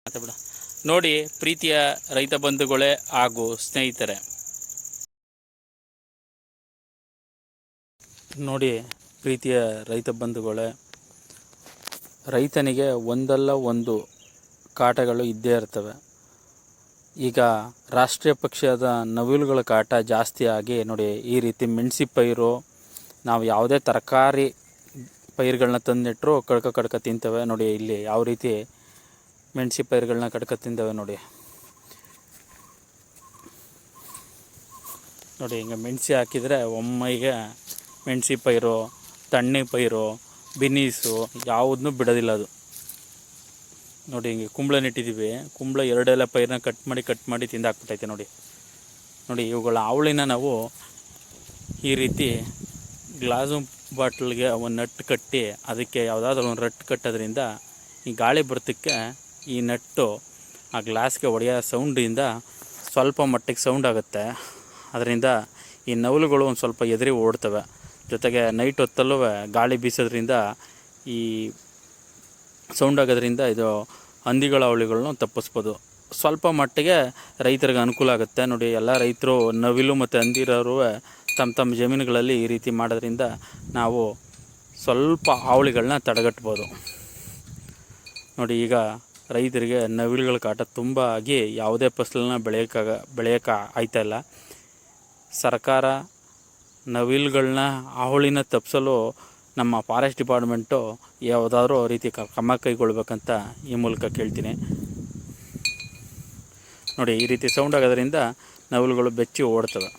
ಮಾತಾಡ ನೋಡಿ ಪ್ರೀತಿಯ ರೈತ ಬಂಧುಗಳೇ ಹಾಗೂ ಸ್ನೇಹಿತರೆ, ನೋಡಿ ಪ್ರೀತಿಯ ರೈತ ಬಂಧುಗಳೇ, ರೈತನಿಗೆ ಒಂದಲ್ಲ ಒಂದು ಕಾಟಗಳು ಇದ್ದೇ ಇರ್ತವೆ. ಈಗ ರಾಷ್ಟ್ರೀಯ ಪಕ್ಷಿಯಾದ ನವಿಲುಗಳ ಕಾಟ ಜಾಸ್ತಿ ಆಗಿ ನೋಡಿ ಈ ರೀತಿ ಮೆಣಸಿ ಪೈರು, ನಾವು ಯಾವುದೇ ತರಕಾರಿ ಪೈರುಗಳನ್ನ ತಂದಿಟ್ಟರು ಕಡ್ಕ ತಿಂತವೆ. ನೋಡಿ ಇಲ್ಲಿ ಯಾವ ರೀತಿ ಮೆಣಸಿ ಪೈರುಗಳನ್ನ ಕಡ್ಕ ತಿಂತವೆ ನೋಡಿ. ನೋಡಿ ಹಿಂಗೆ ಮೆಣಸಿ ಹಾಕಿದರೆ ಒಮ್ಮೆಗೆ ಮೆಣಸಿ ಪೈರು, ತಣ್ಣೆ ಪೈರು, ಬಿನೀಸು ಯಾವುದನ್ನೂ ಬಿಡೋದಿಲ್ಲ ಅದು. ನೋಡಿ ಹಿಂಗೆ ಕುಂಬಳ ನೆಟ್ಟಿದ್ದೀವಿ, ಕುಂಬಳ ಎರಡೆಲ್ಲ ಪೈರನ್ನ ಕಟ್ ಮಾಡಿ ತಿಂದಾಕ್ಬಿಟ್ಟೈತೆ ನೋಡಿ. ನೋಡಿ ಇವುಗಳ ಅವಳಿನ ನಾವು ಈ ರೀತಿ ಗ್ಲಾಸು ಬಾಟ್ಲಿಗೆ ಒಂದು ನಟ್ಟು ಕಟ್ಟಿ ಅದಕ್ಕೆ ಯಾವುದಾದ್ರೂ ಒಂದು ರಟ್ಟು ಕಟ್ಟೋದ್ರಿಂದ ಈ ಗಾಳಿ ಬರ್ತಕ್ಕೆ ಈ ನಟ್ಟು ಆ ಗ್ಲಾಸ್ಗೆ ಹೊಡೆಯೋ ಸೌಂಡಿಂದ ಸ್ವಲ್ಪ ಮಟ್ಟಿಗೆ ಸೌಂಡ್ ಆಗುತ್ತೆ. ಅದರಿಂದ ಈ ನವಲುಗಳು ಒಂದು ಸ್ವಲ್ಪ ಎದುರಿ ಓಡ್ತವೆ. ಜೊತೆಗೆ ನೈಟ್ ಹೊತ್ತಲ್ಲೂ ಗಾಳಿ ಬೀಸೋದ್ರಿಂದ ಈ ಸೌಂಡ್ ಆಗೋದ್ರಿಂದ ಇದು ಹಂದಿಗಳ ಅವಳಿಗಳನ್ನ ತಪ್ಪಿಸ್ಬೋದು. ಸ್ವಲ್ಪ ಮಟ್ಟಿಗೆ ರೈತರಿಗೆ ಅನುಕೂಲ ಆಗುತ್ತೆ. ನೋಡಿ ಎಲ್ಲ ರೈತರು ನವಿಲು ಮತ್ತು ಹಂದಿರೋರು ತಮ್ಮ ಜಮೀನುಗಳಲ್ಲಿ ಈ ರೀತಿ ಮಾಡೋದ್ರಿಂದ ನಾವು ಸ್ವಲ್ಪ ಅವಳಿಗಳನ್ನ ತಡೆಗಟ್ಬೋದು. ನೋಡಿ ಈಗ ರೈತರಿಗೆ ನವಿಲುಗಳ ಕಾಟ ತುಂಬ ಆಗಿ ಯಾವುದೇ ಫಸಲನ್ನ ಬೆಳೆಯೋಕ್ಕೆ ಆಯ್ತಾಯಿಲ್ಲ. ಸರ್ಕಾರ ನವಿಲುಗಳನ್ನ ಅವಳಿನ ತಪ್ಪಿಸಲು ನಮ್ಮ ಫಾರೆಸ್ಟ್ ಡಿಪಾರ್ಟ್ಮೆಂಟು ಯಾವುದಾದ್ರೂ ರೀತಿ ಕ್ರಮ ಕೈಗೊಳ್ಬೇಕಂತ ಈ ಮೂಲಕ ಕೇಳ್ತೀನಿ. ನೋಡಿ ಈ ರೀತಿ ಸೌಂಡ್ ಆಗೋದ್ರಿಂದ ನವಿಲುಗಳು ಬೆಚ್ಚಿ ಓಡ್ತವೆ.